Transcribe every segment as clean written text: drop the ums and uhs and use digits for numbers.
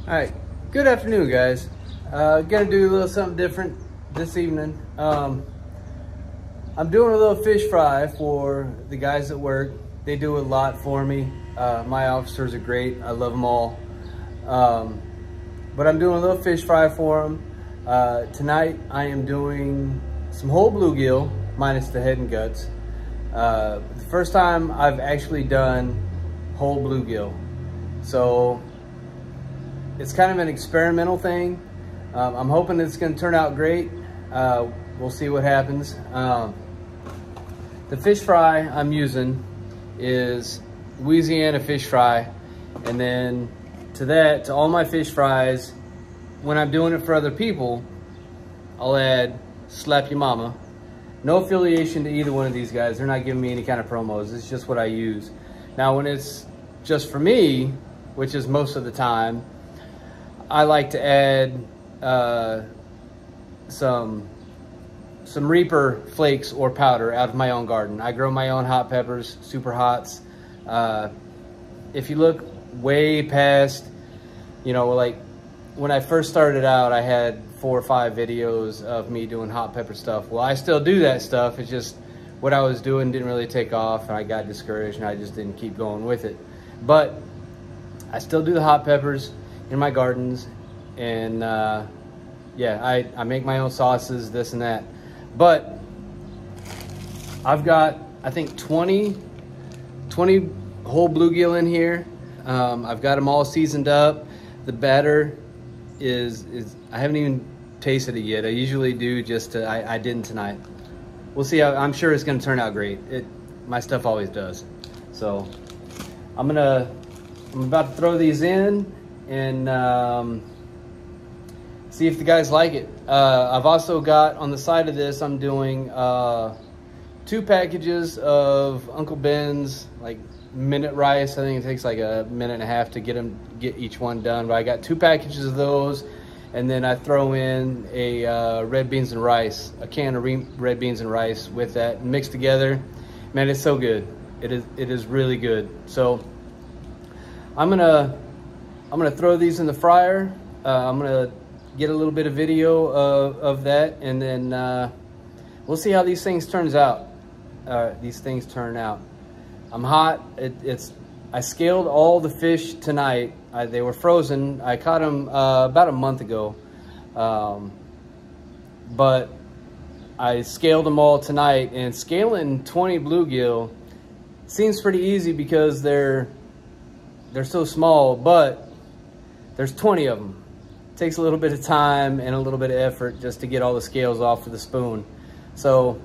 All right, good afternoon, guys. Gonna do a little something different this evening. I'm doing a little fish fry for the guys at work. They do a lot for me. My officers are great. I love them all. But I'm doing a little fish fry for them. Tonight I am doing some whole bluegill minus the head and guts. The first time I've actually done whole bluegill. So it's kind of an experimental thing. I'm hoping it's going to turn out great. We'll see what happens. The fish fry I'm using is Louisiana fish fry. And then to all my fish fries, when I'm doing it for other people, I'll add Slap Your Mama. No affiliation to either one of these guys. They're not giving me any kind of promos. It's just what I use. Now, when it's just for me, which is most of the time, I like to add some Reaper flakes or powder out of my own garden. I grow my own hot peppers, super hots. If you look way past, you know, like when I first started out, I had 4 or 5 videos of me doing hot pepper stuff. Well, I still do that stuff. It's just what I was doing didn't really take off, and I got discouraged, and I just didn't keep going with it. But I still do the hot peppers in my gardens, and yeah, I make my own sauces, this and that. But I've got, I think, 20 whole bluegill in here. I've got them all seasoned up. The batter is I haven't even tasted it yet. I usually do, just to, I didn't tonight. We'll see. I'm sure it's going to turn out great. My stuff always does. So I'm about to throw these in and see if the guys like it. I've also got on the side of this, I'm doing 2 packages of Uncle Ben's like minute rice. I think it takes like a minute and a half to get each one done, but I got 2 packages of those, and then I throw in a red beans and rice, a can of red beans and rice with that mixed together. Man, it's so good. It is really good. So I'm gonna throw these in the fryer. I'm gonna get a little bit of video of that, and then we'll see how these things turn out. I'm hot. I scaled all the fish tonight. They were frozen. I caught them about a month ago, but I scaled them all tonight. And scaling 20 bluegill seems pretty easy because they're so small, but there's 20 of them. It takes a little bit of time and a little bit of effort just to get all the scales off with a spoon. So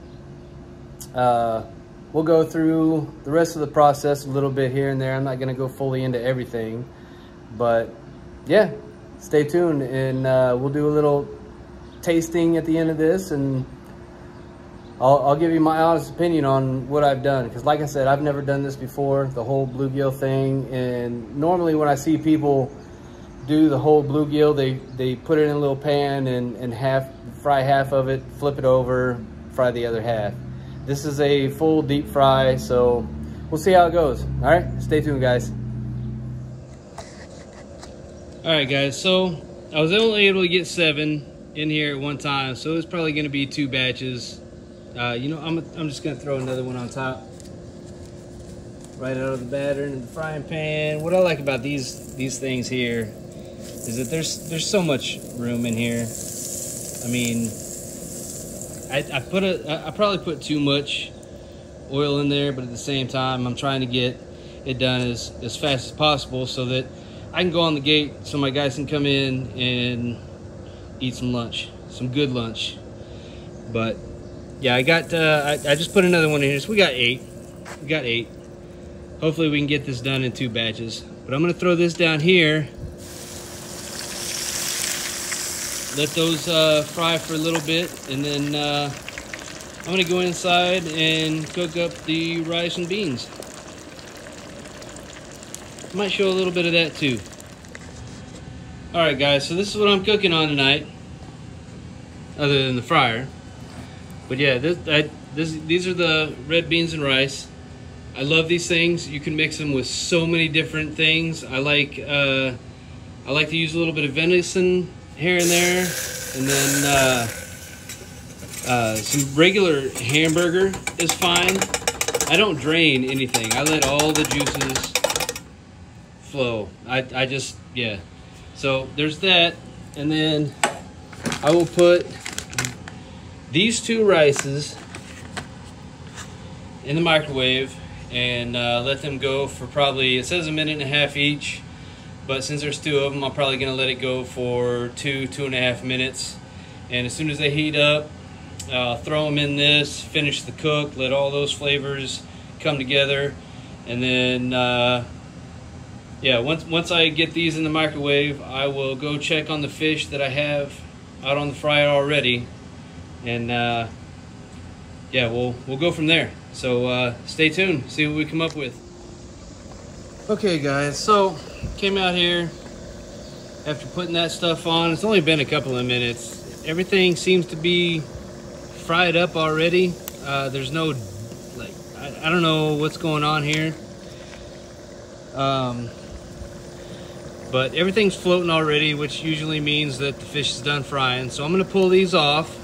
we'll go through the rest of the process a little bit here and there. I'm not gonna go fully into everything, but yeah, stay tuned, and we'll do a little tasting at the end of this, and I'll give you my honest opinion on what I've done, because like I said, I've never done this before, the whole bluegill thing. And normally when I see people do the whole bluegill, they put it in a little pan and fry half of it, flip it over, fry the other half. This is a full deep fry, so we'll see how it goes. All right, stay tuned, guys. All right, guys, so I was only able to get 7 in here at one time, so it's probably gonna be 2 batches. You know, I'm just gonna throw another one on top, right out of the batter into the frying pan. What I like about these things here is that there's so much room in here. I mean, I probably put too much oil in there, but at the same time, I'm trying to get it done as fast as possible so that I can go on the gate so my guys can come in and eat some lunch, some good lunch. But yeah, I just put another one in here, so we got 8. We got 8. Hopefully we can get this done in 2 batches. But I'm gonna throw this down here. Let those fry for a little bit, and then I'm gonna go inside and cook up the rice and beans. Might show a little bit of that too. All right, guys, so this is what I'm cooking on tonight, other than the fryer. But yeah, these are the red beans and rice. I love these things. You can mix them with so many different things. I like I like to use a little bit of venison here and there, and then some regular hamburger is fine. I don't drain anything. I let all the juices flow. I just, yeah. So there's that, and then I will put these two rices in the microwave and let them go for probably, it says 1.5 minutes each, but since there's 2 of them, I'm probably gonna let it go for 2.5 minutes. And as soon as they heat up, throw them in this, finish the cook, let all those flavors come together, and then yeah, once I get these in the microwave, I will go check on the fish that I have out on the fryer already, and yeah, we'll go from there. So stay tuned, see what we come up with. Okay guys, so came out here after putting that stuff on. It's only been a couple of minutes. Everything seems to be fried up already. There's no, like, I don't know what's going on here. But everything's floating already, which usually means that the fish is done frying. So I'm gonna pull these off.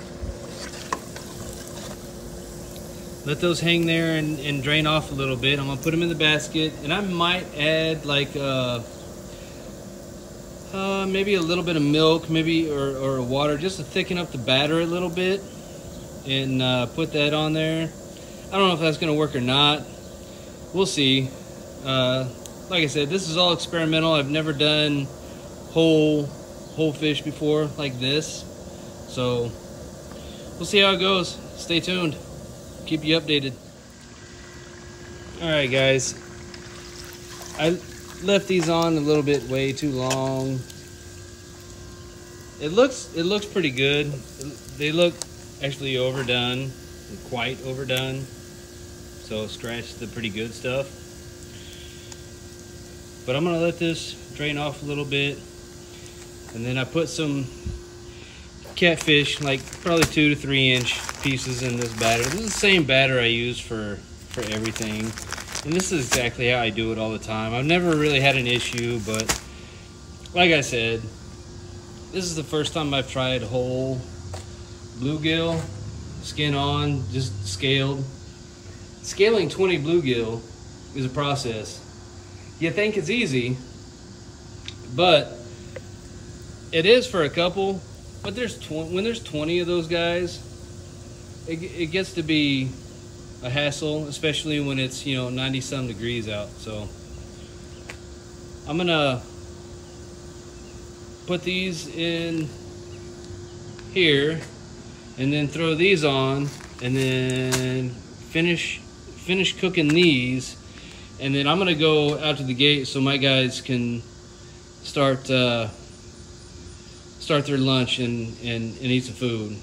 Let those hang there and drain off a little bit. I'm gonna put them in the basket, and I might add like maybe a little bit of milk, maybe or water, just to thicken up the batter a little bit, and put that on there. I don't know if that's gonna work or not. We'll see. Like I said, this is all experimental. I've never done whole fish before like this, so we'll see how it goes. Stay tuned. Keep you updated. All right, guys. I left these on a little bit way too long. It looks pretty good. They look actually overdone, quite overdone. So scratch the pretty good stuff. But I'm gonna let this drain off a little bit, and then I put some catfish, like probably 2 to 3 inch pieces in this batter. This is the same batter I use for everything, and this is exactly how I do it all the time. I've never really had an issue, but like I said, this is the first time I've tried whole bluegill, skin on, just scaled. Scaling 20 bluegill is a process. You think it's easy, but it is for a couple. But when there's 20 of those guys, it gets to be a hassle, especially when it's, you know, 90-some degrees out. So I'm gonna put these in here, and then throw these on, and then finish cooking these. And then I'm gonna go out to the gate so my guys can start their lunch and eat some food.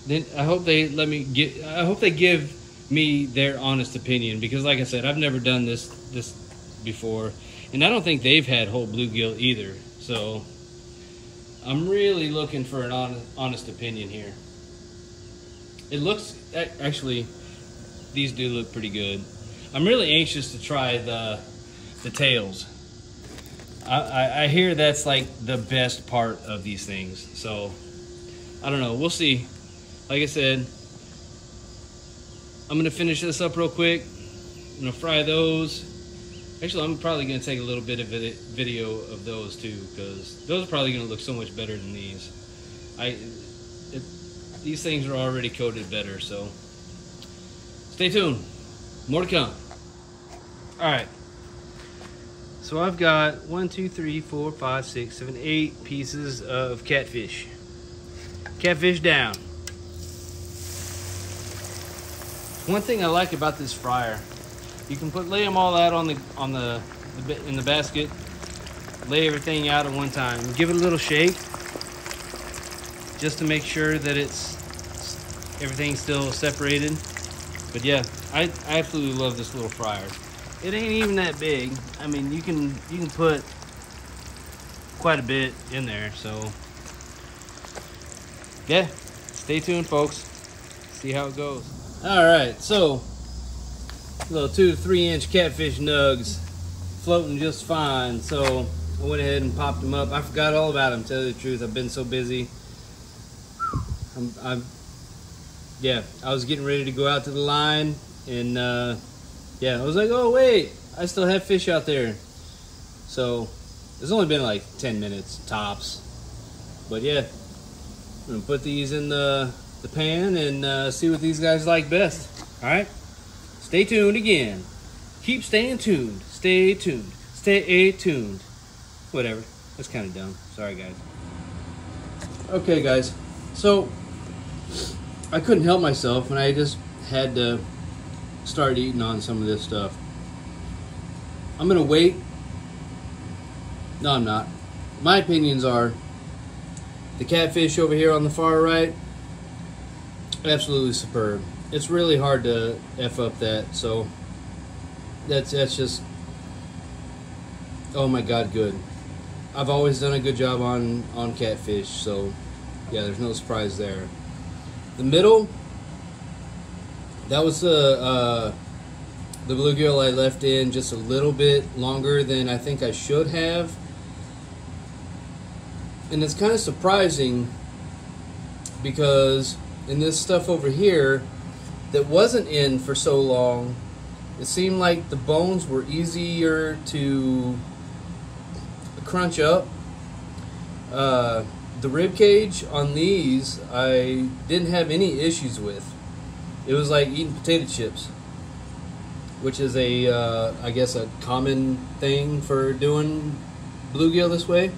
Then I hope they give me their honest opinion, because like I said, I've never done this before, and I don't think they've had whole bluegill either. So I'm really looking for an honest opinion here. It looks, actually, these do look pretty good. I'm really anxious to try the tails. I hear that's like the best part of these things. So I don't know, we'll see. Like I said, I'm gonna finish this up real quick. I'm gonna fry those. Actually, I'm probably gonna take a little bit of video of those too, because those are probably gonna look so much better than these. These things are already coated better, so stay tuned. More to come. All right. So I've got 1, 2, 3, 4, 5, 6, 7, 8 pieces of catfish. Catfish down. One thing I like about this fryer, you can lay them all out in the basket, lay everything out at one time. Give it a little shake, just to make sure that everything's still separated. But yeah, I absolutely love this little fryer. It ain't even that big. I mean, you can put quite a bit in there. So yeah, stay tuned, folks. See how it goes. All right, so little 2 to 3 inch catfish nugs floating just fine. So I went ahead and popped them up. I forgot all about them, to tell you the truth. I've been so busy. Yeah, I was getting ready to go out to the line, and yeah, I was like, oh wait, I still have fish out there. So it's only been like 10 minutes tops. But yeah, I'm gonna put these in the pan and see what these guys like best. All right, stay tuned again. Keep staying tuned. Stay tuned. Stay tuned. Whatever. That's kind of dumb. Sorry, guys. Okay, guys. So I couldn't help myself, and I just had to start eating on some of this stuff. I'm gonna wait. No, I'm not. My opinions are the catfish over here on the far right, absolutely superb. It's really hard to F up that, so that's just, oh my God, good. I've always done a good job on catfish, so yeah, there's no surprise there. The middle, that was the bluegill I left in just a little bit longer than I think I should have. And it's kind of surprising because in this stuff over here that wasn't in for so long, it seemed like the bones were easier to crunch up. The rib cage on these I didn't have any issues with. It was like eating potato chips, which is a I guess a common thing for doing bluegill this way.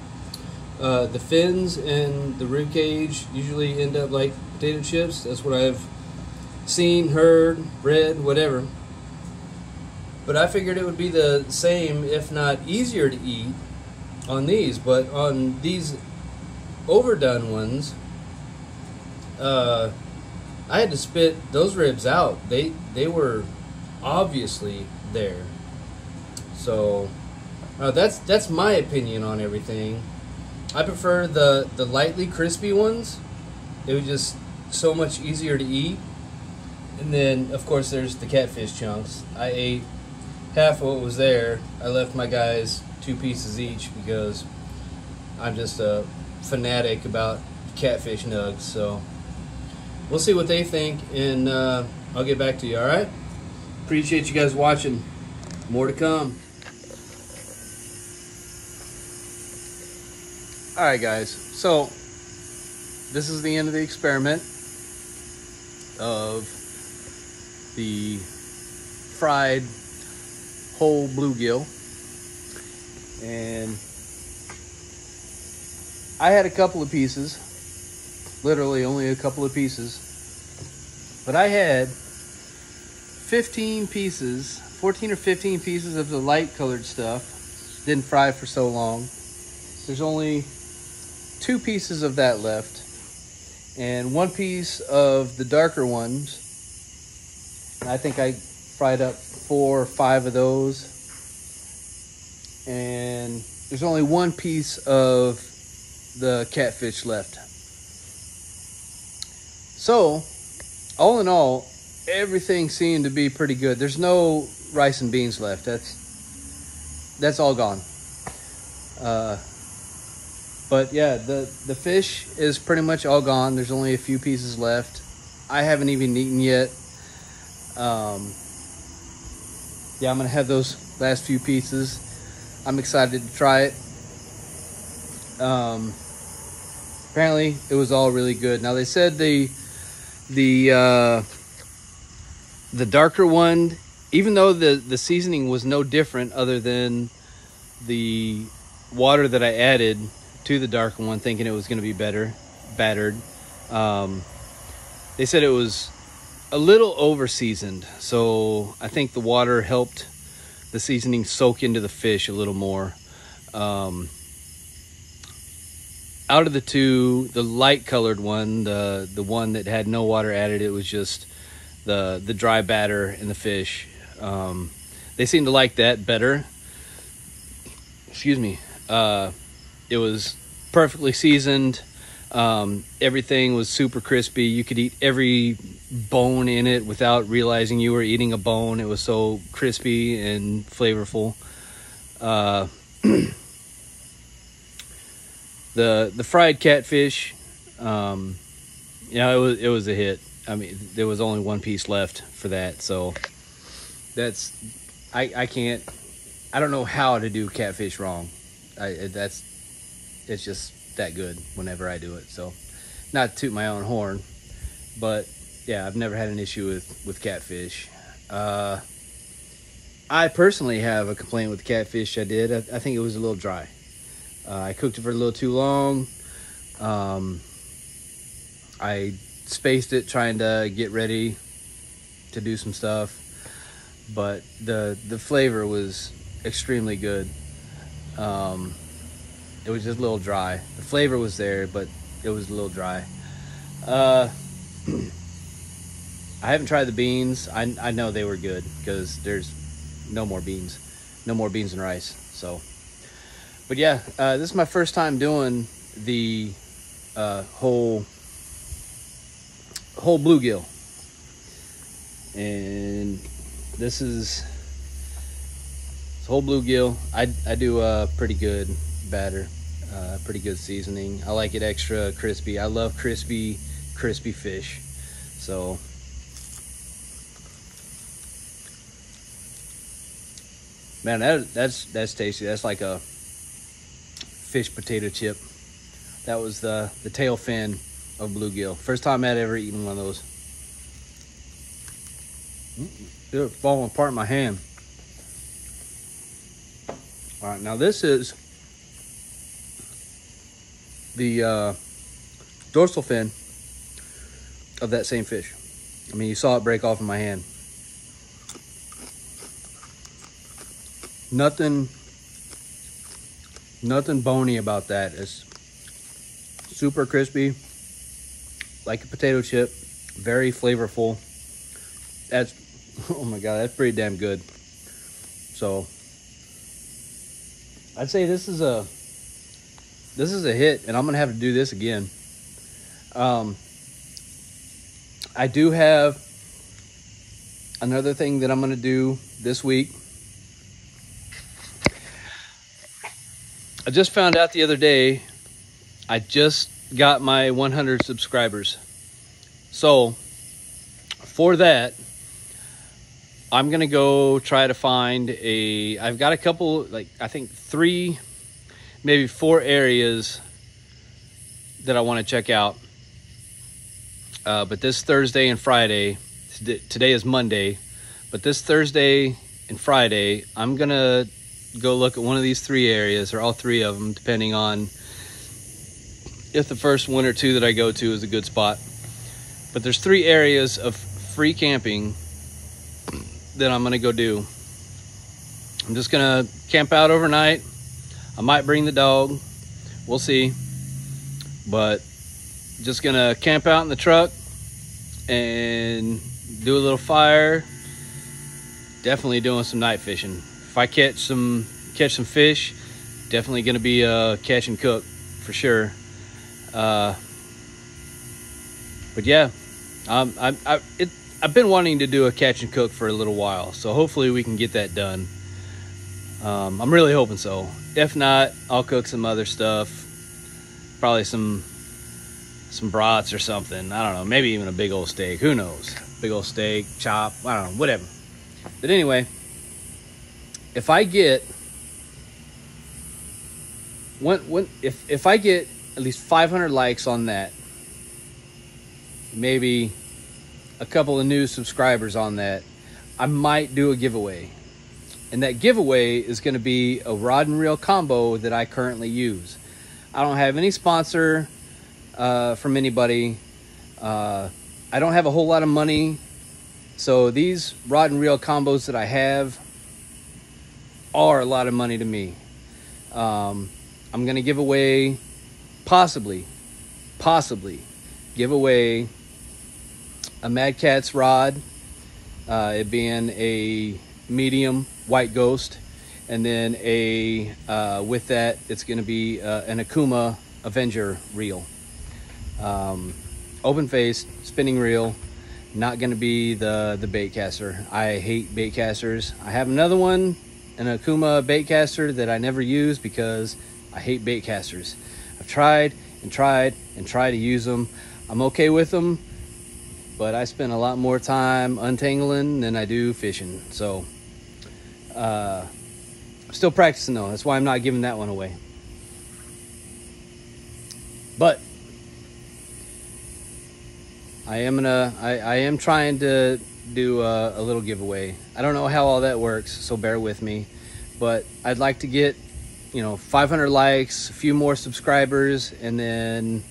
The fins and the rib cage usually end up like potato chips. That's what I've seen, heard, read, whatever. But I figured it would be the same, if not easier to eat on these. But on these overdone ones, I had to spit those ribs out. They were obviously there. So that's my opinion on everything. I prefer the lightly crispy ones. It was just so much easier to eat. And then, of course, there's the catfish chunks. I ate half of what was there. I left my guys 2 pieces each because I'm just a fanatic about catfish nugs. So we'll see what they think, and I'll get back to you, all right? Appreciate you guys watching. More to come. All right, guys, so this is the end of the experiment of the fried whole bluegill. And I had a couple of pieces, literally only a couple of pieces, but I had 15 pieces, 14 or 15 pieces of the light colored stuff. Didn't fry for so long. There's only 2 pieces of that left, and 1 piece of the darker ones. I think I fried up 4 or 5 of those, and there's only 1 piece of the catfish left. So all in all, everything seemed to be pretty good. There's no rice and beans left. That's all gone. But yeah, the fish is pretty much all gone. There's only a few pieces left. I haven't even eaten yet. Yeah, I'm gonna have those last few pieces. I'm excited to try it. Apparently it was all really good. Now they said the darker one, even though the seasoning was no different other than the water that I added to the darker one, thinking it was going to be battered. They said it was a little over seasoned, so I think the water helped the seasoning soak into the fish a little more. Out of the 2, the light colored one, the one that had no water added, it was just the dry batter in the fish. They seemed to like that better. Excuse me. It was perfectly seasoned. Everything was super crispy. You could eat every bone in it without realizing you were eating a bone. It was so crispy and flavorful. The fried catfish, it was a hit. I mean, there was only one piece left for that, so I don't know how to do catfish wrong. It's just that good whenever I do it. So, not to toot my own horn, but yeah, I've never had an issue with catfish. I personally have a complaint with the catfish I did. I think it was a little dry. I cooked it for a little too long. I spaced it trying to get ready to do some stuff, but the flavor was extremely good. It was just a little dry. The flavor was there, but it was a little dry. I haven't tried the beans. I know they were good because there's no more beans and rice. So, but yeah, this is my first time doing the whole bluegill, and this is whole bluegill. I do a pretty good batter, pretty good seasoning. I like it extra crispy. I love crispy fish. So man, that's tasty. That's like a fish potato chip. That was the tail fin of bluegill. First time I'd ever eaten one of those. They're falling apart in my hand. All right, now this is the dorsal fin of that same fish. I mean, you saw it break off in my hand. Nothing bony about that. It's super crispy, like a potato chip, very flavorful. That's, oh my God, that's pretty damn good. So I'd say this is a hit, and I'm gonna have to do this again. I do have another thing that I'm gonna do this week. I just found out the other day, I just got my 100 subscribers. So for that, I'm going to go try to find I've got a couple, like I think 3, maybe 4 areas that I want to check out. But this Thursday and Friday, today is Monday, but this Thursday and Friday, I'm going to go look at one of these 3 areas, or all 3 of them, depending on if the first 1 or 2 that I go to is a good spot. But there's 3 areas of free camping that I'm gonna go do. I'm just gonna camp out overnight. I might bring the dog, we'll see, but just gonna camp out in the truck and do a little fire. Definitely doing some night fishing. If I catch some fish, definitely gonna be a catch and cook for sure. But yeah, I've been wanting to do a catch and cook for a little while, so hopefully we can get that done. I'm really hoping so. If not, I'll cook some other stuff, probably some brats or something. I don't know, maybe even a big old steak. Who knows? Big old steak, chop. I don't know, whatever. But anyway, if I get if I get at least 500 likes on that, maybe a couple of new subscribers on that, I might do a giveaway. And that giveaway is going to be a rod and reel combo that I currently use. I don't have any sponsor from anybody. I don't have a whole lot of money. So these rod and reel combos that I have are a lot of money to me. I'm going to give away, possibly give away a Mad Catz rod, it being a medium white ghost, and then with that it's going to be an Akuma Avenger reel, open face spinning reel. Not going to be the bait caster. I hate bait casters. I have another one an Akuma bait caster that I never use because I hate bait casters. I've tried and tried and tried to use them. I'm okay with them, but I spend a lot more time untangling than I do fishing. So I'm still practicing though. That's why I'm not giving that one away. But I am trying to do a little giveaway. I don't know how all that works, so bear with me. But I'd like to get, 500 likes, a few more subscribers, and then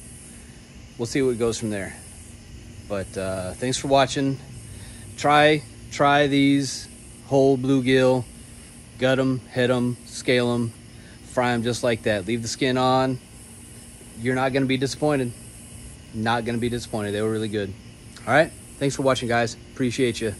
we'll see what goes from there. But thanks for watching. Try these whole bluegill. Gut them, head them, scale them, fry them just like that. Leave the skin on. You're not going to be disappointed. Not going to be disappointed. They were really good. All right. Thanks for watching, guys. Appreciate you.